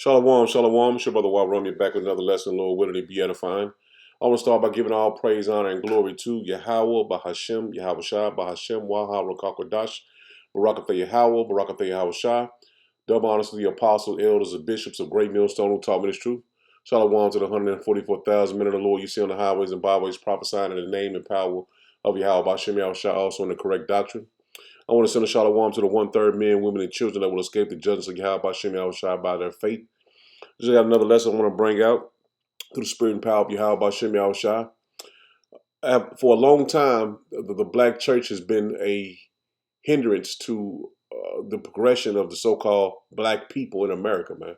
Shalom, shalom. It's your brother Ram. You're back with another lesson, Lord willing to be edifying. I want to start by giving all praise, honor, and glory to Yahweh, Bahashem, Yahweh Shai, Bahashem, Waha, Rakakwadash, Barakatha Yahweh, Barakatha Yahweh Shai. Double honors to the apostles, elders, and bishops of Great Millstone who taught me this truth. Shalom to the 144,000 men of the Lord you see on the highways and byways prophesying in the name and power of Yahweh, Bahashem, Yahweh Shai, also in the correct doctrine. I want to send a shalom to the one-third men, women, and children that will escape the judgments of Yahweh, Bahashem, Yahweh Shai by their faith. Just got another lesson I want to bring out through the spirit and power of Yahweh Bashem Yahweh Shai. For a long time, the black church has been a hindrance to the progression of the so-called black people in America, man.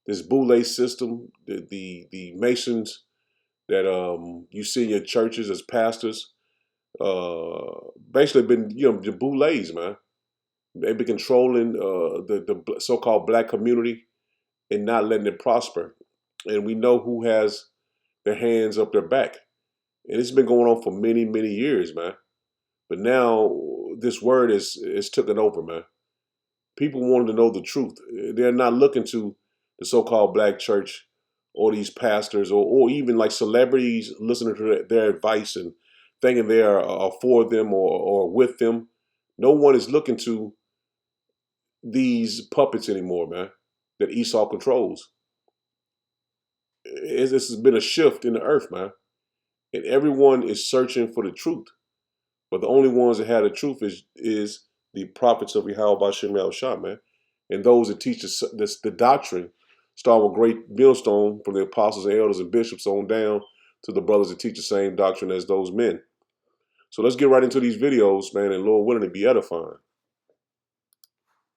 This Boule system, the Masons that you see in your churches as pastors, basically been, the Boules, man. They've been controlling the so-called black community and not letting it prosper. And we know who has their hands up their back. And it's been going on for many, many years, man. But now this word is taken over, man. People wanting to know the truth. They're not looking to the so-called black church or these pastors or even like celebrities listening to their advice and thinking they are for them or with them. No one is looking to these puppets anymore, man, that Esau controls. This has been a shift in the earth, man. And everyone is searching for the truth. But the only ones that have the truth is the prophets of Yahweh Bashem Yahweh Shah, man. And those that teach the doctrine, starting with great millstone from the apostles and elders and bishops on down to the brothers that teach the same doctrine as those men. So let's get right into these videos, man, and Lord willing to be edifying.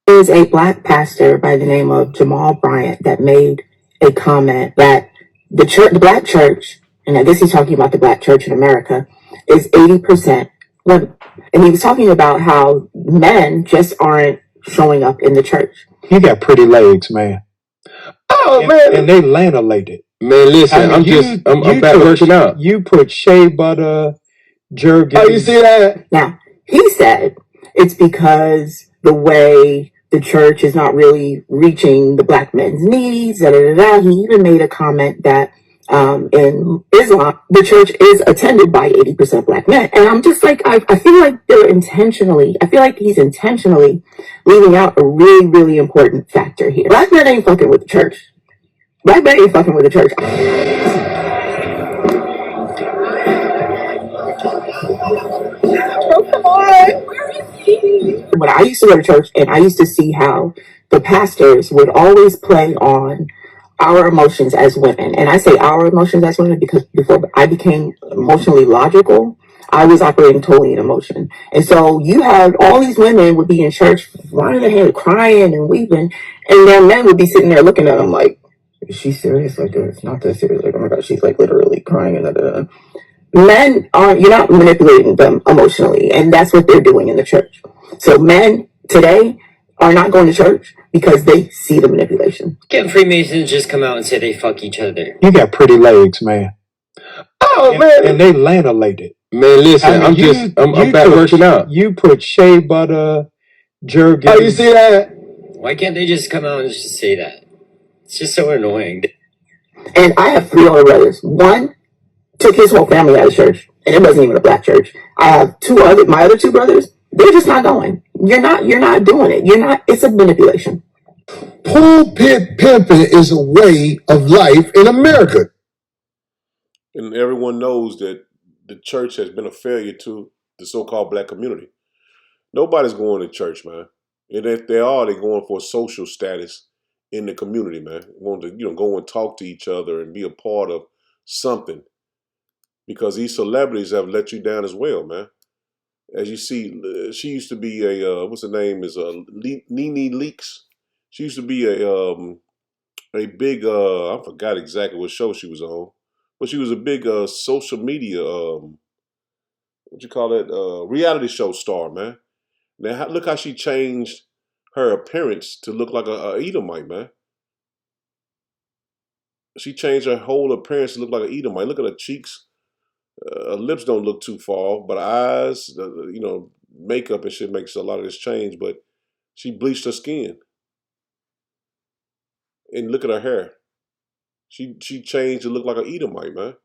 There is a black pastor by the name of Jamal Bryant that made a comment that the black church, and I guess he's talking about the black church in America, is 80% women. And he was talking about how men just aren't showing up in the church. You got pretty legs, man. Oh, man. And they lanolated. Man, listen, I'm back working out. You put shea butter, jerky. Oh, you see that? Now, he said it's because the way the church is not really reaching the black men's needs. Da, da, da, da. He even made a comment that in Islam, the church is attended by 80% black men. And I'm just like, I feel like I feel like he's intentionally leaving out a really, really important factor here. Black men ain't fucking with the church. Black men ain't fucking with the church. Oh, come on. When I used to go to church and I used to see how the pastors would always play on our emotions as women. And I say our emotions as women because before I became emotionally logical, I was operating totally in emotion. And so you had all these women would be in church, lying their head, crying and weeping, and their men would be sitting there looking at them like, is she serious? Like, it's not that serious. Like, oh my God, she's like literally crying. And men aren't, you're not manipulating them emotionally. And that's what they're doing in the church. So men today are not going to church because they see the manipulation. Can't Freemasons just come out and say they fuck each other? You got pretty legs, man. Oh, man. And they lanolated. Man, listen, I'm back working out. You put shea butter, jerky. Oh, you see that? Why can't they just come out and just say that? It's just so annoying. And I have 3 older brothers. One took his whole family out of church, and it wasn't even a black church. I have my other 2 brothers. They're just not going. You're not doing it. It's a manipulation. Pulpit pimping is a way of life in America. And everyone knows that the church has been a failure to the so-called black community. Nobody's going to church, man. And if they are, they're going for social status in the community, man. Want to, go and talk to each other and be a part of something. Because these celebrities have let you down as well, man. As you see, she used to be a what's her name is Nene Leakes. She used to be a big I forgot exactly what show she was on, but she was a big social media what you call it reality show star, man. Now look how she changed her appearance to look like a Edomite, man. She changed her whole appearance to look like an Edomite. Look at her cheeks. Her lips don't look too far, but her eyes, makeup and shit makes a lot of this change. But she bleached her skin. And look at her hair. She changed to look like an Edomite, man.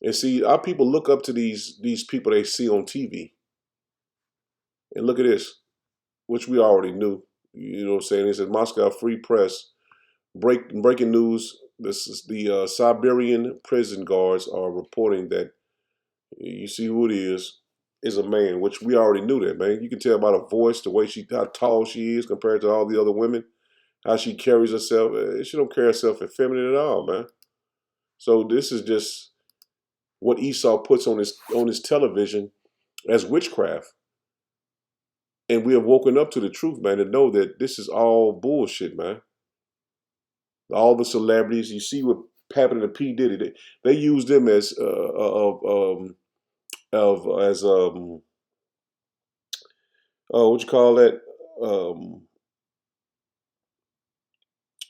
And see, our people look up to these people they see on TV. And look at this, which we already knew. You know what I'm saying? It says Moscow Free Press. Breaking news. This is the Siberian prison guards are reporting that you see who it is a man, which we already knew that, man. You can tell by her voice, the way how tall she is compared to all the other women, how she carries herself. She don't carry herself effeminate at all, man. So this is just what Esau puts on his television as witchcraft. And we have woken up to the truth, man, to know that this is all bullshit, man. All the celebrities, you see what happened to P. Diddy, they use them as what you call that,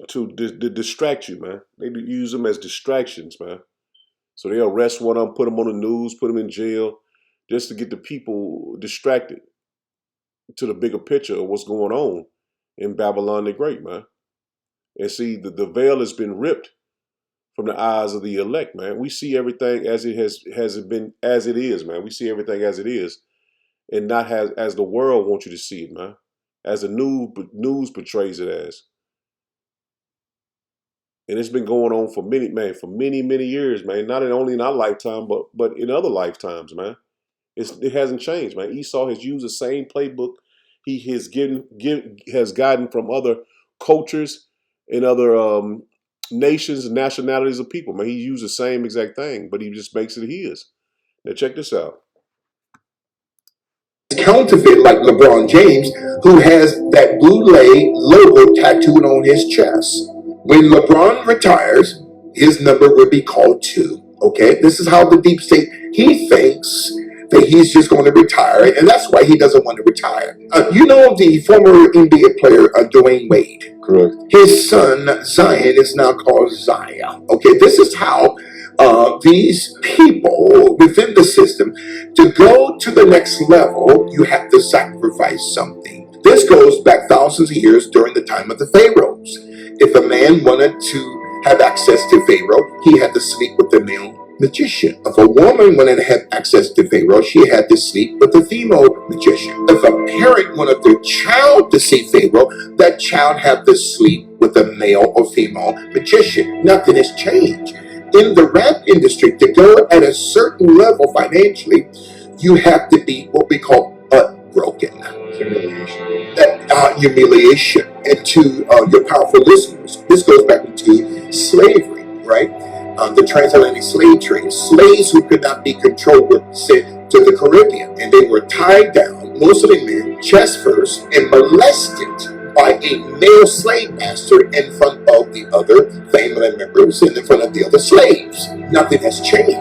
to distract you, man. They use them as distractions, man. So they arrest one of them, put them on the news, put them in jail, just to get the people distracted to the bigger picture of what's going on in Babylon the Great, man. And see, the veil has been ripped from the eyes of the elect, man. We see everything as it has been, as it is, man. We see everything as it is, and not as the world wants you to see it, man. As the news portrays it as. And it's been going on for many years, man. Not only in our lifetime, but in other lifetimes, man. It hasn't changed, man. Esau has used the same playbook he has gotten from other cultures and other nations and nationalities of people, man. He used the same exact thing, but he just makes it his. Now check this out. Counterfeit like LeBron James, who has that Boule logo tattooed on his chest. When LeBron retires, his number will be called 2. Okay, this is how the deep state, he thinks that he's just going to retire, and that's why he doesn't want to retire. You know the former NBA player Dwayne Wade. Correct. His son Zion is now called Zion. Okay, this is how these people within the system, to go to the next level, you have to sacrifice something. This goes back thousands of years during the time of the pharaohs. If a man wanted to have access to Pharaoh, he had to sleep with the male magician. If a woman wanted to have access to Pharaoh, she had to sleep with the female magician. If a parent wanted their child to see Pharaoh, that child had to sleep with a male or female magician. Nothing has changed. In the rap industry, to go at a certain level financially, you have to be what we call broken. Humiliation. And to your powerful listeners, this goes back into slavery, right? The transatlantic slave trade. Slaves who could not be controlled were sent to the Caribbean, and they were tied down, most of the men, chest first, and molested by a male slave master in front of the other family members and in front of the other slaves. Nothing has changed.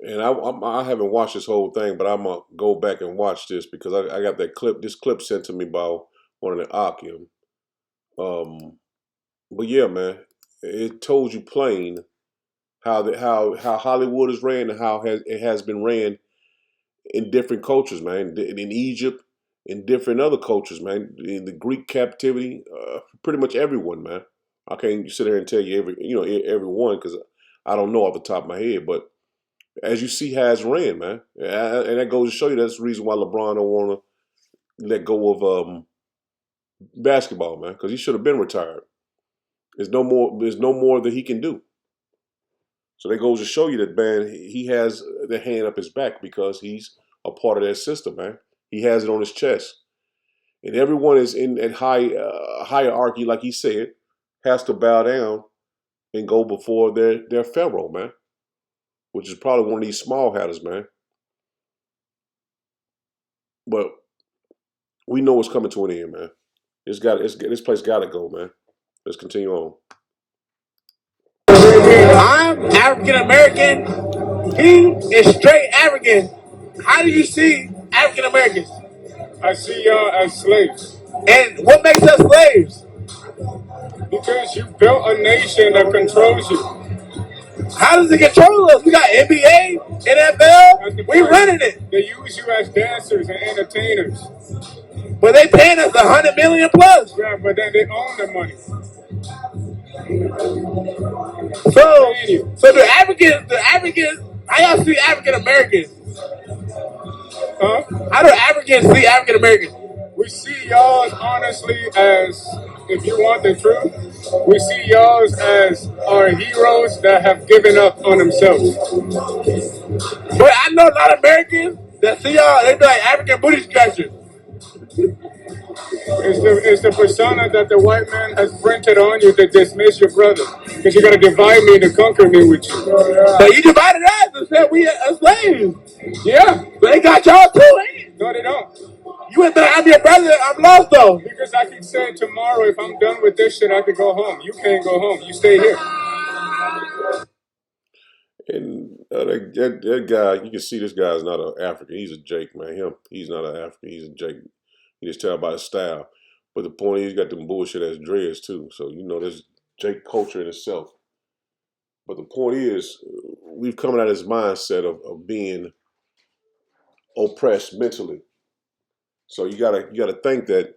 And I haven't watched this whole thing, but I'm gonna go back and watch this because I got that clip. This clip sent to me by one of the Akim. But yeah, man, it told you plain how Hollywood is ran and how it has been ran in different cultures, man. In Egypt, in different other cultures, man. In the Greek captivity, pretty much everyone, man. I can't sit here and tell you everyone because I don't know off the top of my head, but as you see how it's ran, man. And that goes to show you that's the reason why LeBron don't want to let go of basketball, man, because he should have been retired. There's no more that he can do. So that goes to show you that, man, he has the hand up his back because he's a part of that system, man. He has it on his chest. And everyone is in that hierarchy, like he said, has to bow down and go before their pharaoh, man, which is probably one of these small hatters, man. But we know it's coming to an end, man. This place got to go, man. Let's continue on. I'm African American. He is straight African. How do you see African Americans? I see y'all as slaves. And what makes us slaves? Because you built a nation that controls you. How does it control us? We got NBA, NFL, we running it. They use you as dancers and entertainers. But they paying us $100 million plus. Yeah, but then they own the money. So the Africans, how y'all see African Americans? Huh? How do Africans see African Americans? We see y'all honestly as, if you want the truth, we see y'all as our heroes that have given up on themselves. But I know a lot of Americans that see y'all, they be like African booty scratchers. It's the persona that the white man has printed on you to dismiss your brother. Because you're going to divide me to conquer me with you. So you divided us and said we are slaves. Yeah. But they got y'all too, ain't it? No, they don't. You went there, I'm your brother, I'm lost though. Because I could say tomorrow, if I'm done with this shit, I could go home. You can't go home. You stay here. And that guy, you can see this guy's not an African. He's a Jake, man. He's not an African. He's a Jake. You just tell by his style. But the point is, he's got them bullshit ass dreads too. So you know, there's Jake culture in itself. But the point is, we've come out of this mindset of being oppressed mentally. So you gotta think that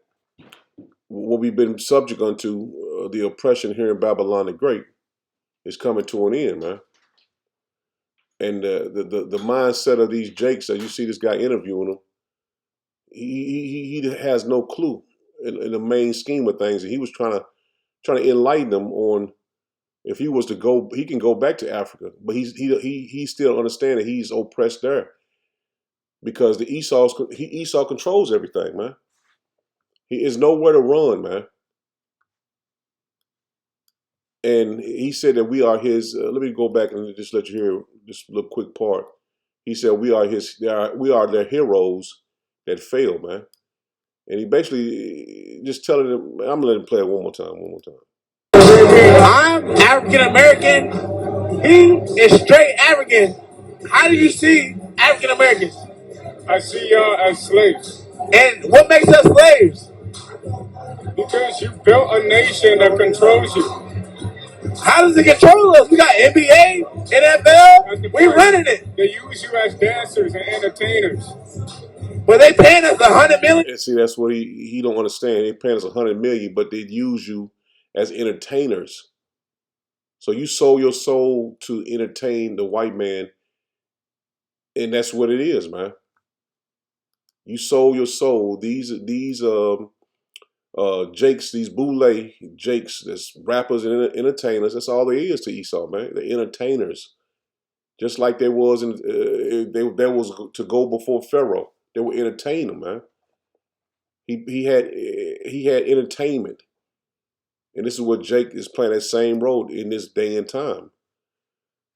what we've been subject unto, the oppression here in Babylon the Great, is coming to an end, man. And the mindset of these Jakes, that you see this guy interviewing him, he has no clue in the main scheme of things. And he was trying to enlighten them on, if he was to go, he can go back to Africa, but he still understands that he's oppressed there because Esau controls everything, man. He is nowhere to run, man. And he said that we are his. Let me go back and just let you hear this little quick part. He said we are we are their heroes that failed, man. And he basically just telling them, I'm gonna let him play it one more time. I'm African American. He is straight African. How do you see African Americans? I see y'all as slaves. And what makes us slaves? Because you built a nation that controls you. How does it control us? We got NBA, NFL, we running it. They use you as dancers and entertainers. But they paying us $100 million. And see, that's what he don't understand. They paying us $100 million, but they use you as entertainers. So you sold your soul to entertain the white man, and that's what it is, man. You sold your soul. These Jakes, these Boule Jakes, that's rappers and entertainers. That's all there is to Esau, man. They're entertainers, just like there was there was to go before Pharaoh. They were entertaining, man. He had entertainment, and this is what Jake is playing that same role in this day and time.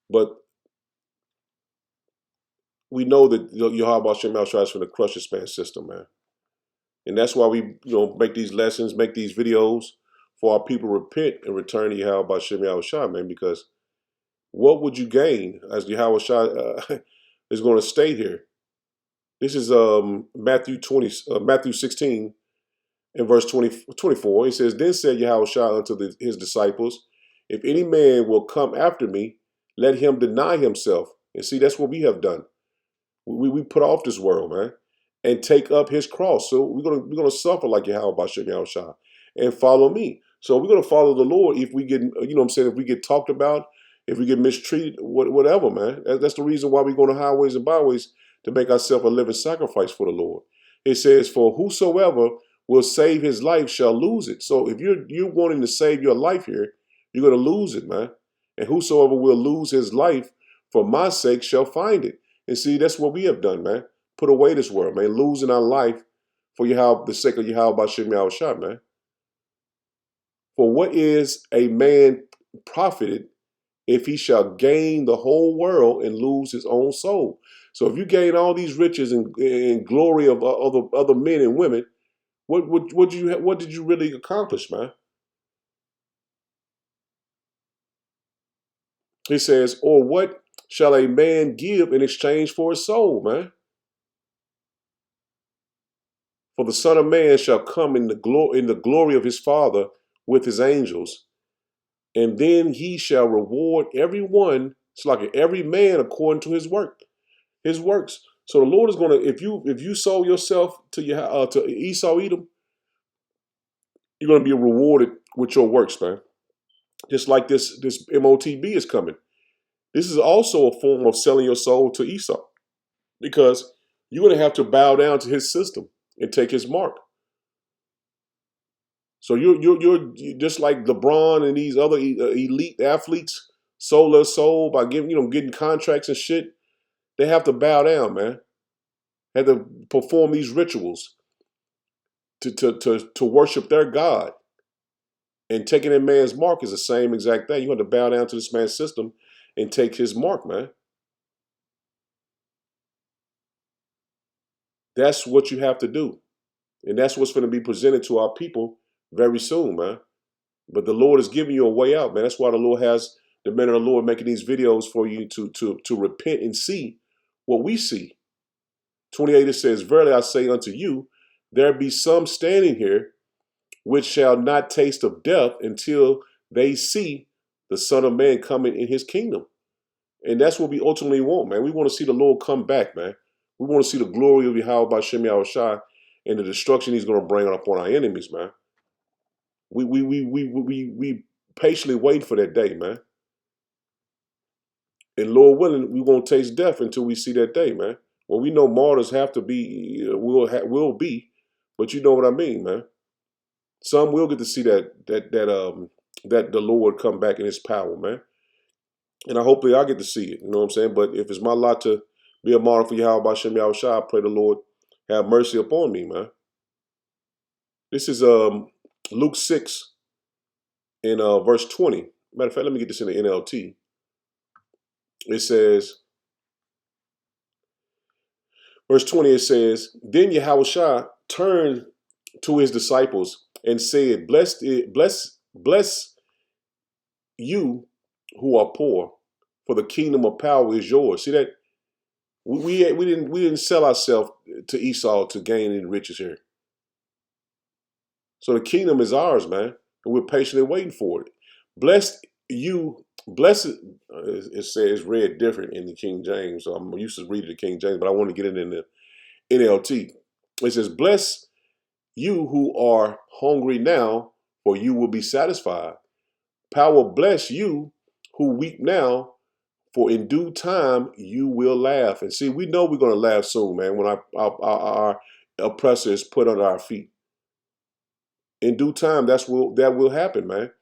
But we know that Yahweh Shem tries to crush the span system, man. And that's why we, make these lessons, make these videos for our people repent and return to Yahweh Shem Shah, man. Because what would you gain as Yahweh Shah is going to stay here? This is Matthew 16 and verse 24. He says, "Then said Yahweh Shah unto his disciples, if any man will come after me, let him deny himself." And see, that's what we have done. We put off this world, man, and take up his cross. So we're gonna suffer like Yahweh Bashem Yahushua and follow me. So we're gonna follow the Lord if we get, if we get talked about, if we get mistreated, whatever, man. That's the reason why we go to highways and byways, to make ourselves a living sacrifice for the Lord. It says, "For whosoever will save his life shall lose it." So if you're wanting to save your life here, you're gonna lose it, man. And whosoever will lose his life for my sake shall find it. And see, that's what we have done, man. Put away this world, man. Losing our life for the sake of Yahweh Bashem Yahushua, man. For what is a man profited if he shall gain the whole world and lose his own soul? So if you gain all these riches and glory of other men and women, what did you really accomplish, man? He says, or what shall a man give in exchange for his soul, man? For the Son of Man shall come in the glory of his Father with his angels, and then he shall reward every one It's like every man according to his works. So the Lord is gonna, if you sold yourself to to Esau Edom, you're gonna be rewarded with your works, man. Just like this MOTB is coming. This is also a form of selling your soul to Esau, because you're gonna have to bow down to his system and take his mark. So you're just like LeBron and these other elite athletes sold their soul by getting contracts and shit. They have to bow down, man. They have to perform these rituals to worship their God. And taking that man's mark is the same exact thing. You have to bow down to this man's system and take his mark, man. That's what you have to do. And that's what's going to be presented to our people very soon, man. But the Lord is giving you a way out, man. That's why the Lord has the men of the Lord making these videos for you to repent and see what we see. 28, it says, "Verily I say unto you, there be some standing here which shall not taste of death until they see the Son of Man coming in his kingdom." And that's what we ultimately want, man. We want to see the Lord come back, man. We want to see the glory of Yahweh Bashem Yahushua and the destruction he's going to bring upon our enemies, man. We patiently wait for that day, man. And Lord willing, we won't taste death until we see that day, man. Well, we know martyrs have to be, will be, but you know what I mean, man. Some will get to see that the Lord come back in his power, man. And I hopefully I get to see it, you know what I'm saying? But if it's my lot to be a martyr for Yahweh Bashem Yahushua, I pray the Lord have mercy upon me, man. This is Luke 6 in verse 20. Matter of fact, let me get this in the NLT. It says, verse 20, it says, "Then Yahushua turned to his disciples and said, bless you who are poor, for the kingdom of power is yours." See that? We didn't sell ourselves to Esau to gain any riches here. So the kingdom is ours, man, and we're patiently waiting for it. Blessed, it says read different in the King James. So I'm used to reading the King James, but I want to get it in the NLT. It says, "Bless you who are hungry now, for you will be satisfied. Power bless you who weep now, for in due time you will laugh." And see, we know we're going to laugh soon, man, when our oppressor is put under our feet. In due time, that will happen, man.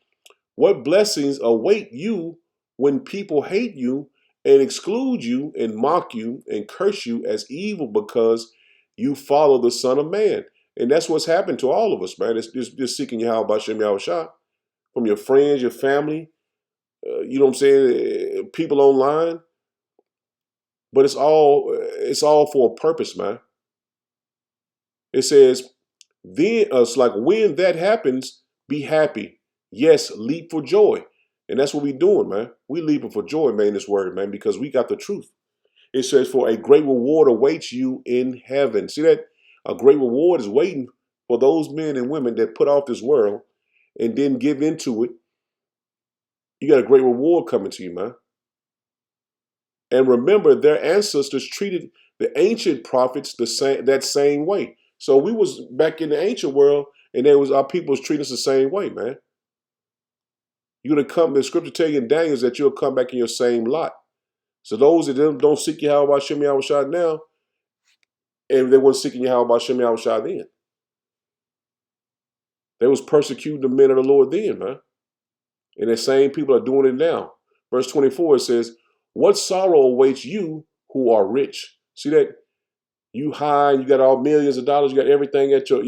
What blessings await you when people hate you and exclude you and mock you and curse you as evil because you follow the Son of Man? And that's what's happened to all of us, man. It's just seeking Yahweh Bashem Yahushua from your friends, your family, you know what I'm saying, people online. But it's all for a purpose, man. It says, then it's like when that happens, be happy. Yes, leap for joy. And that's what we doing, man. We leaping for joy, man, this word, man, because we got the truth. It says, for a great reward awaits you in heaven. See that? A great reward is waiting for those men and women that put off this world and then give into it. You got a great reward coming to you, man. And remember, their ancestors treated the ancient prophets that same way. So we was back in the ancient world, and our people was treating us the same way, man. You're gonna come. The scripture tell you in Daniel that you'll come back in your same lot. So those that don't seek Yahweh Hashem Yahushua now, and they weren't seeking Yahweh Hashem Yahushua then. They was persecuting the men of the Lord then, man. And the same people are doing it now. Verse 24, it says, "What sorrow awaits you who are rich?" See that? You high, you got all millions of dollars, you got everything at your at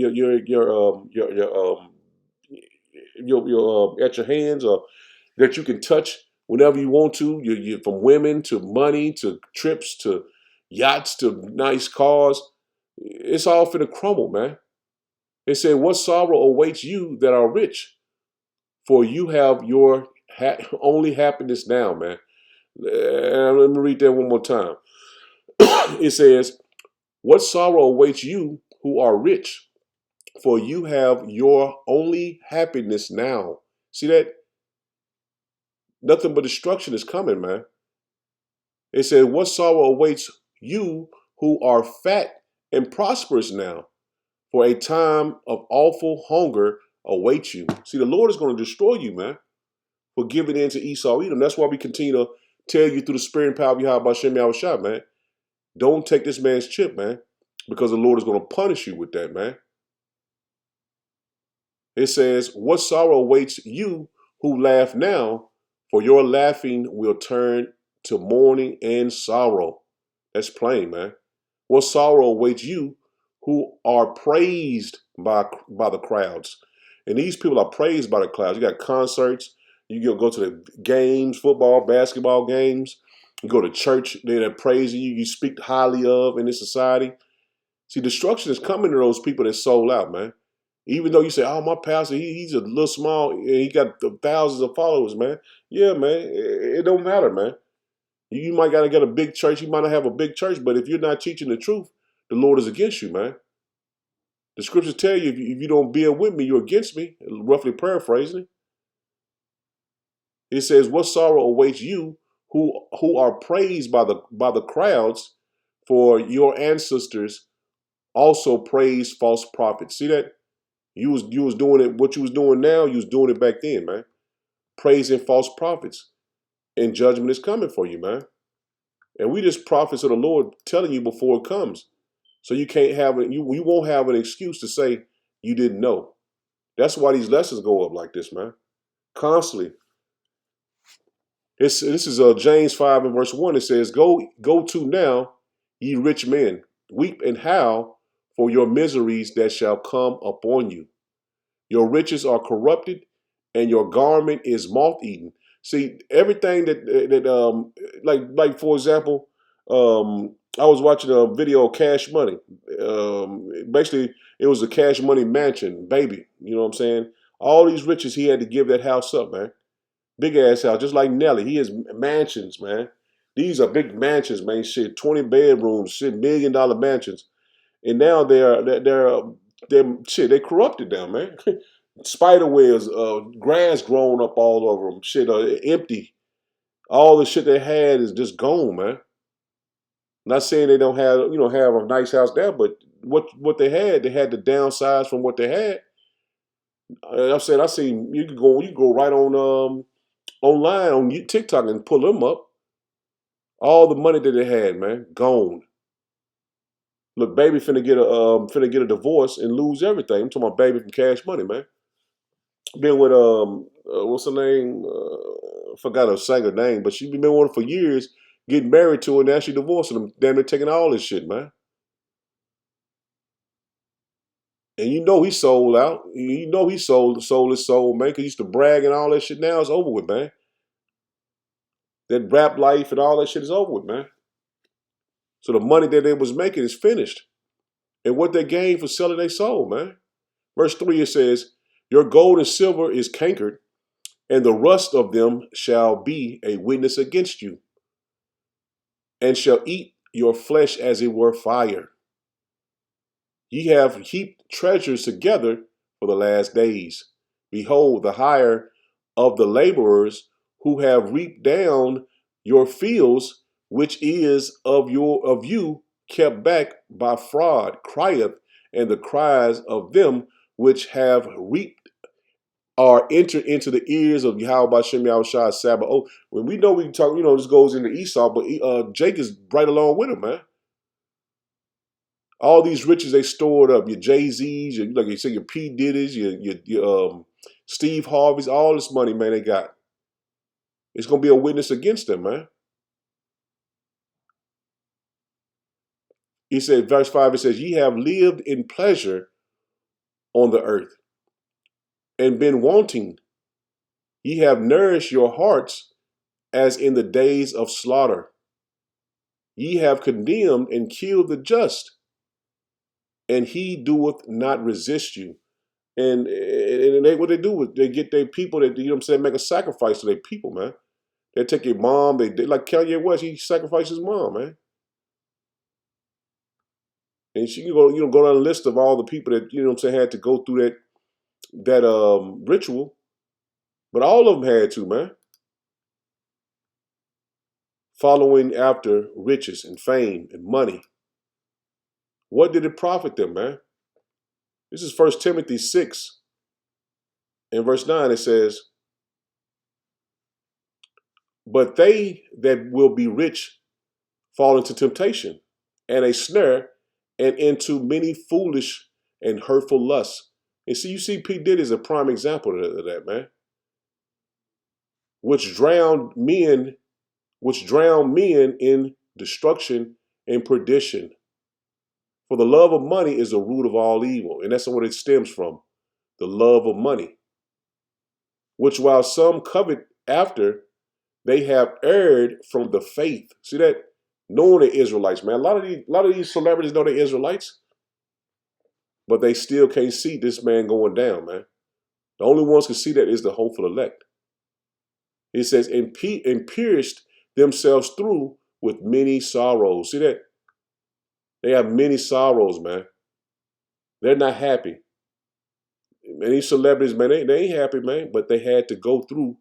your hands, or that you can touch whenever you want to. You from women to money to trips to yachts to nice cars. It's all finna crumble, man. They say, "What sorrow awaits you that are rich? For you have your only happiness now, man." Let me read that one more time. It says, "What sorrow awaits you who are rich? For you have your only happiness now." See that? Nothing but destruction is coming, man. It said, what sorrow awaits you who are fat and prosperous now? For a time of awful hunger awaits you. See, the Lord is going to destroy you, man, for giving in to Esau Edom. That's why we continue to tell you through the spirit and power of Yahweh Shem Yahushua, man. Don't take this man's chip, man, because the Lord is going to punish you with that, man. It says, what sorrow awaits you who laugh now, for your laughing will turn to mourning and sorrow. That's plain, man. What sorrow awaits you who are praised by the crowds. And these people are praised by the crowds. You got concerts. You go to the games, football, basketball games. You go to church. They're praising you. You speak highly of in this society. See, destruction is coming to those people that sold out, man. Even though you say, oh, my pastor, he's a little small and he got thousands of followers, man. Yeah, man, it don't matter, man. You might got to get a big church. You might not have a big church, but if you're not teaching the truth, the Lord is against you, man. The scriptures tell you if you don't bear with me, you're against me, roughly paraphrasing. It says, what sorrow awaits you who are praised by the crowds, for your ancestors also praised false prophets. See that? You was doing it, what you was doing now, you was doing it back then, man. Praising false prophets. And judgment is coming for you, man. And we just prophets of the Lord telling you before it comes. So you can't have it, you won't have an excuse to say you didn't know. That's why these lessons go up like this, man. Constantly. This is James 5 and verse 1. It says, Go to now, ye rich men, weep and howl for your miseries that shall come upon you. Your riches are corrupted, and your garment is moth-eaten. See, everything like for example, I was watching a video of Cash Money. Basically, it was a Cash Money mansion, baby. You know what I'm saying? All these riches, he had to give that house up, man. Big ass house, just like Nelly. He has mansions, man. These are big mansions, man. Shit, 20 bedrooms, shit, $1 million mansions. And now they're shit, they corrupted them, man. Spider webs, grass growing up all over them, shit, empty. All the shit they had is just gone, man. Not saying they don't have a nice house there, but what they had to downsize from what they had. I seen you go right on online on TikTok and pull them up. All the money that they had, man, gone. Look, baby finna get a divorce and lose everything. I'm talking about baby from Cash Money, man. Been with what's her name? Forgot her singer name, but she been with her for years, getting married to her, and now she divorcing him. Damn near taking all this shit, man. And you know he sold out. You know he sold his soul, man. Cause he used to brag and all that shit. Now it's over with, man. That rap life and all that shit is over with, man. So the money that they was making is finished. And what they gained for selling their soul, man. Verse 3, it says, your gold and silver is cankered, and the rust of them shall be a witness against you, and shall eat your flesh as it were fire. Ye have heaped treasures together for the last days. Behold, the hire of the laborers who have reaped down your fields, which is of you kept back by fraud, crieth, and the cries of them which have reaped are entered into the ears of Yahweh Bashem Yahushua Sabbath. Oh, when we know we talk, this goes into Esau, but Jake is right along with him, man. All these riches they stored up, your Jay-Z's, like you say, your P. Diddy's, your Steve Harvey's, all this money, man, they got. It's going to be a witness against them, man. He said, verse 5, it says, ye have lived in pleasure on the earth and been wanting. Ye have nourished your hearts as in the days of slaughter. Ye have condemned and killed the just, and he doeth not resist you. And what they do is they get their people that, make a sacrifice to their people, man. They take your mom, they like Kanye West, he sacrificed his mom, man. And she can go down a list of all the people that, had to go through that ritual. But all of them had to, man. following after riches and fame and money. What did it profit them, man? This is 1 Timothy 6 and verse 9. It says, but they that will be rich fall into temptation and a snare and into many foolish and hurtful lusts. And see, you see, P. Diddy is a prime example of that, man. Which drown men in destruction and perdition. For the love of money is the root of all evil. And that's what it stems from. The love of money. Which while some covet after, they have erred from the faith. See that? Knowing the Israelites, man. A lot of these celebrities know they're Israelites. But they still can't see this man going down, man. The only ones can see that is the hopeful elect. It says, and pierced themselves through with many sorrows. See that? They have many sorrows, man. They're not happy. Many celebrities, man, they ain't happy, man. But they had to go through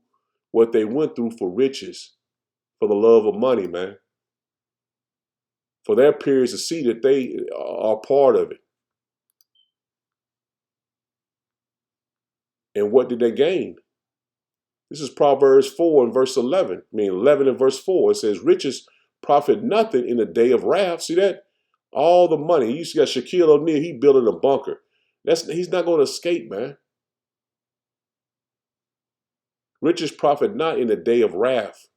what they went through for riches, for the love of money, man. For their periods to see that they are part of it. And what did they gain? This is Proverbs 4 and verse 11. I mean, 11 and verse 4. It says, riches profit nothing in the day of wrath. See that? All the money. You got Shaquille O'Neal, he building a bunker. He's not going to escape, man. Riches profit not in the day of wrath,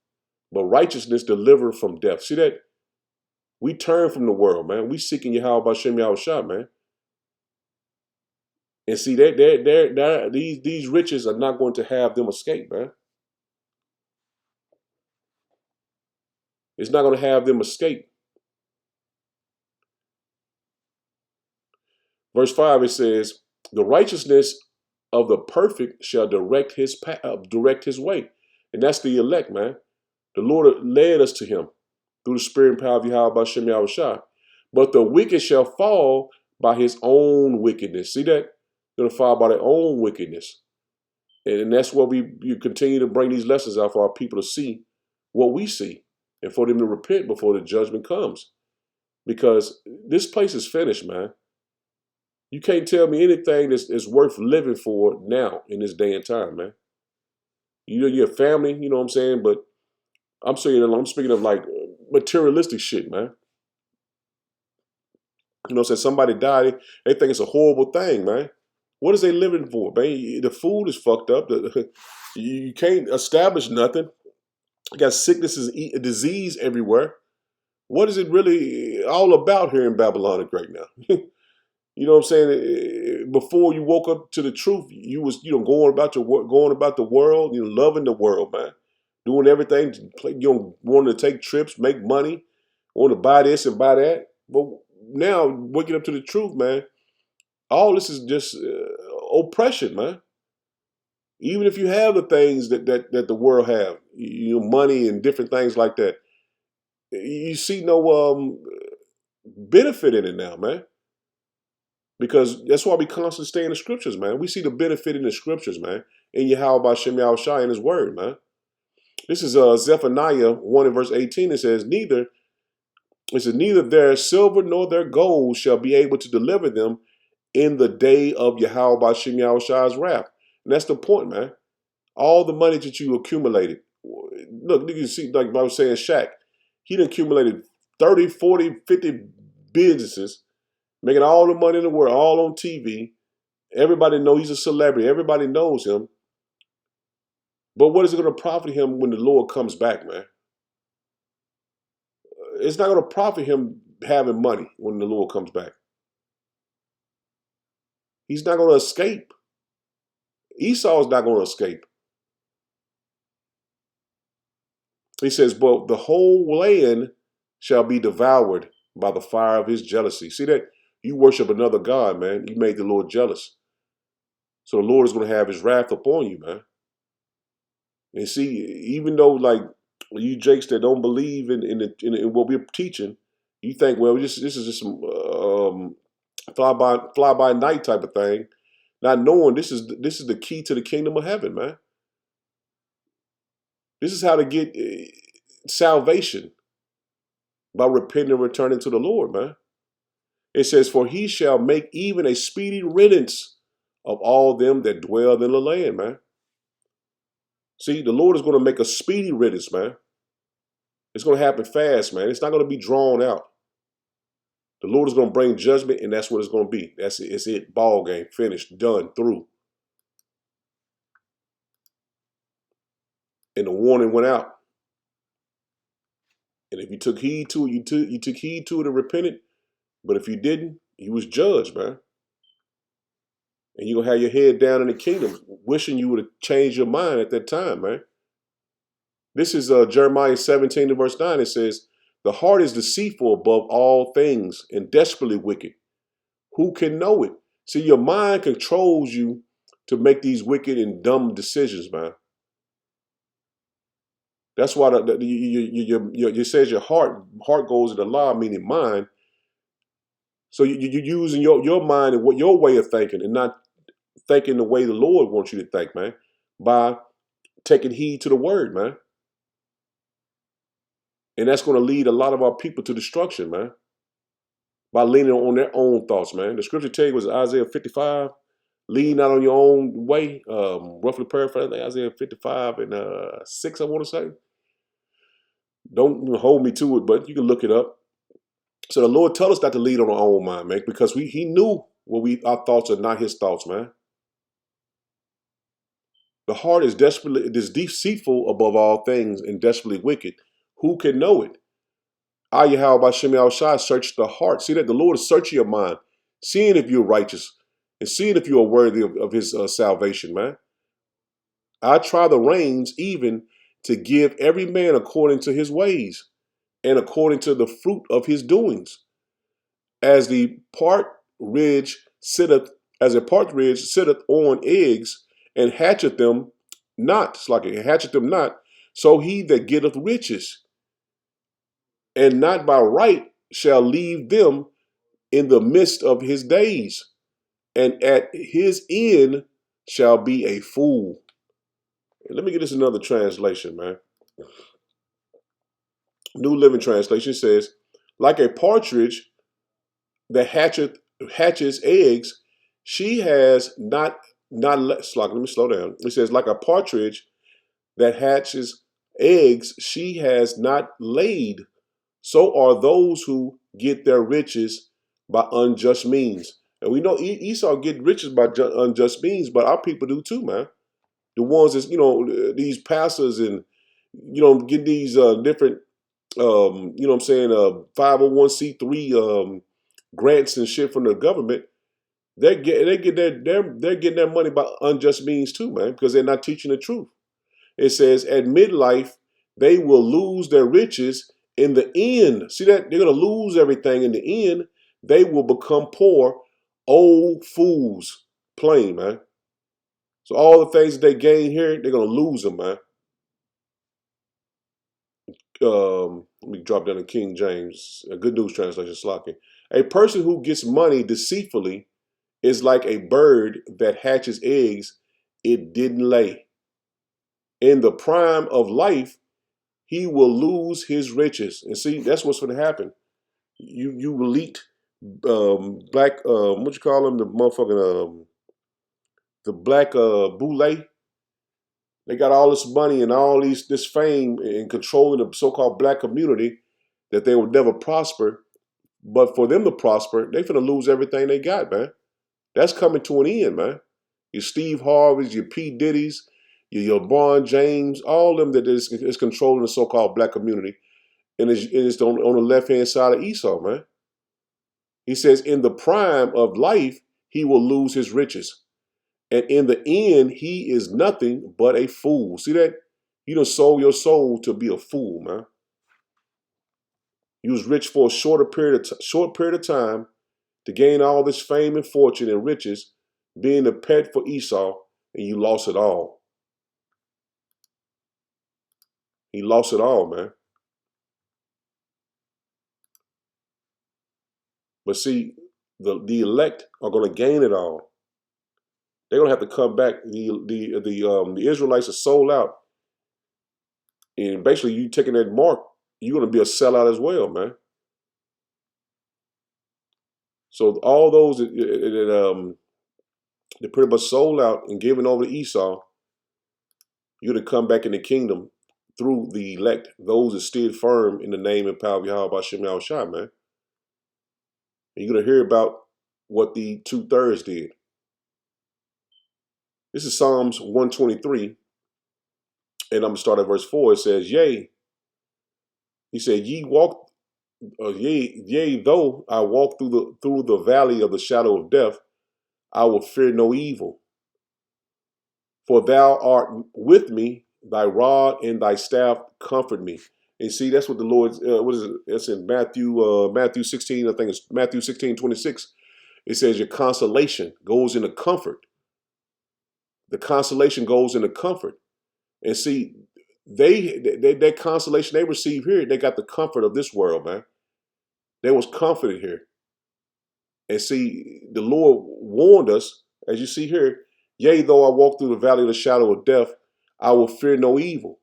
but righteousness deliver from death. See that? We turn from the world, man. We seeking Yahweh B'Shem Yahushua, man. And see, these riches are not going to have them escape, man. It's not going to have them escape. Verse 5, it says, the righteousness of the perfect shall direct his way. And that's the elect, man. The Lord led us to him through the spirit and power of Yahweh B'Shem Yahushua. But the wicked shall fall by his own wickedness. See that? They're going to fall by their own wickedness. And that's what you continue to bring these lessons out for our people to see what we see and for them to repent before the judgment comes. Because this place is finished, man. You can't tell me anything that's worth living for now in this day and time, man. You know, your family, you know what I'm saying? But I'm speaking of like materialistic shit, man. You know what I'm saying? Somebody died, they think it's a horrible thing, man. What is they living for, man? The food is fucked up. You can't establish nothing. You got sicknesses, disease everywhere. What is it really all about here in Babylonic right now? You know what I'm saying? Before you woke up to the truth, you was going about the world, loving the world, man, doing everything, wanting to take trips, make money, want to buy this and buy that. But now waking up to the truth, man, all this is just oppression, man. Even if you have the things that the world have, money and different things like that, you see no benefit in it now, man. Because that's why we constantly stay in the scriptures, man. We see the benefit in the scriptures, man. In Yahweh B'Shem Yahushua in his word, man. This is Zephaniah 1 and verse 18. It says, neither their silver nor their gold shall be able to deliver them in the day of Yahweh B'Shem Yahushua's wrath. And that's the point, man. All the money that you accumulated. Look, you can see, like I was saying, Shaq, he done accumulated 30, 40, 50 businesses, making all the money in the world, all on TV. Everybody knows he's a celebrity. Everybody knows him. But what is it going to profit him when the Lord comes back, man? It's not going to profit him having money when the Lord comes back. He's not going to escape. Esau's not going to escape. He says, but the whole land shall be devoured by the fire of his jealousy. See that? You worship another God, man. You made the Lord jealous. So the Lord is going to have his wrath upon you, man. And see, even though like you jakes that don't believe in what we're teaching, you think, well, this is just some fly by night type of thing, not knowing this is the key to the kingdom of heaven, man. This is how to get salvation by repenting and returning to the Lord, man. It says, for he shall make even a speedy riddance of all them that dwell in the land, man. See, the Lord is going to make a speedy riddance, man. It's going to happen fast, man. It's not going to be drawn out. The Lord is going to bring judgment, and that's what it's going to be. That's it. It's it. Ball game. Finished. Done. Through. And the warning went out. And if you took heed to it, you took heed to it and repented. But if you didn't, you was judged, man. And you're going to have your head down in the kingdom, wishing you would have changed your mind at that time, man. This is Jeremiah 17 and verse 9. It says, the heart is deceitful above all things and desperately wicked. Who can know it? See, your mind controls you to make these wicked and dumb decisions, man. That's why you says your heart goes in the law, meaning mind. So you're using your mind and what your way of thinking and not thinking the way the Lord wants you to think, man, by taking heed to the word, man. And that's going to lead a lot of our people to destruction, man, by leaning on their own thoughts, man. The scripture tell you was Isaiah 55, lean not on your own way, roughly paraphrasing Isaiah 55 and 6, I want to say. Don't hold me to it, but you can look it up. So the Lord told us not to lead on our own mind, man, because he knew our thoughts are not his thoughts, man. The heart is deceitful above all things and desperately wicked. Who can know it? I, Yahweh by Shem Shai, search the heart. See that the Lord is searching your mind, seeing if you're righteous and seeing if you are worthy of his salvation, man. I try the reins even to give every man according to his ways and according to the fruit of his doings. As a partridge sitteth on eggs and hatcheth them not, so he that getteth riches, and not by right shall leave them in the midst of his days, and at his end shall be a fool. Let me get this another translation, man. New Living Translation says, like a partridge that hatches eggs, she has not let me slow down. It says, like a partridge that hatches eggs, she has not laid. So are those who get their riches by unjust means. And we know Esau get riches by unjust means, but our people do too, man. The ones that, these pastors and, get these different, 501c3 grants and shit from the government. They're getting their money by unjust means too, man, because they're not teaching the truth. It says at midlife, they will lose their riches in the end. See that? They're going to lose everything in the end. They will become poor, old fools. Plain, man. So all the things that they gain here, they're going to lose them, man. Let me drop down to King James, a Good News Translation, Slocky. A person who gets money deceitfully is like a bird that hatches eggs it didn't lay. In the prime of life, he will lose his riches. And see, that's what's going to happen. You elite black, what you call them, the motherfucking, the black Boule. They got all this money and all this fame and controlling the so-called black community that they will never prosper. But for them to prosper, they finna lose everything they got, man. That's coming to an end, man. Your Steve Harveys, your P. Diddy's, your LeBron James, all of them that is controlling the so-called black community. And it's on the left-hand side of Esau, man. He says, in the prime of life, he will lose his riches. And in the end, he is nothing but a fool. See that? You done sold your soul to be a fool, man. You was rich for a short period of time to gain all this fame and fortune and riches, being a pet for Esau, and you lost it all. He lost it all, man. But see, the elect are going to gain it all. They're going to have to come back. The Israelites are sold out. And basically, you taking that mark, you're going to be a sellout as well, man. So all those that pretty much sold out and giving over to Esau, you're to come back in the kingdom through the elect, those that stood firm in the name and power of Yahweh Bashem Yahushua, man. And you're going to hear about what the 2/3 did. This is Psalms 123, and I'm going to start at verse 4. It says, Yea, he said, yea, though I walk through the valley of the shadow of death, I will fear no evil. For thou art with me, thy rod and thy staff comfort me. And see, that's what the Lord, what is it? It's in Matthew 16, I think it's Matthew 16:26. It says your consolation goes into comfort. The consolation goes into comfort. And see, that consolation they receive here, they got the comfort of this world, man. They was comforted here. And see, the Lord warned us, as you see here, yea, though I walk through the valley of the shadow of death, I will fear no evil.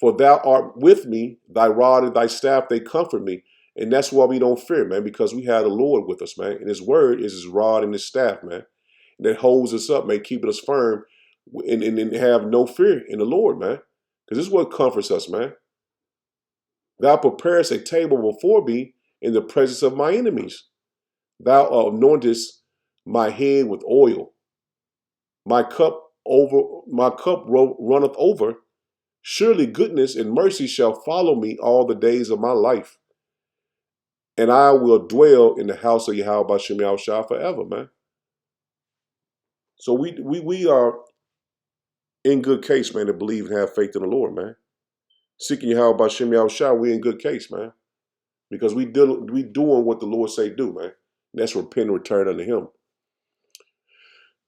For thou art with me, thy rod and thy staff, they comfort me. And that's why we don't fear, man, because we have the Lord with us, man. And his word is his rod and his staff, man. And that holds us up, man, keeping us firm and have no fear in the Lord, man. Because this is what comforts us, man. Thou preparest a table before me in the presence of my enemies. Thou anointest my head with oil. My cup runneth over. Surely goodness and mercy shall follow me all the days of my life. And I will dwell in the house of Yahweh Bashem Yahushua forever, man. So we are in good case, man, to believe and have faith in the Lord, man. Seeking Yahweh Bashem Yahushua, we in good case, man. Because we doing what the Lord say do, man. And that's repent and return unto him.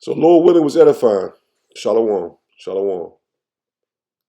So Lord willing was edifying. Shalom. Shalom.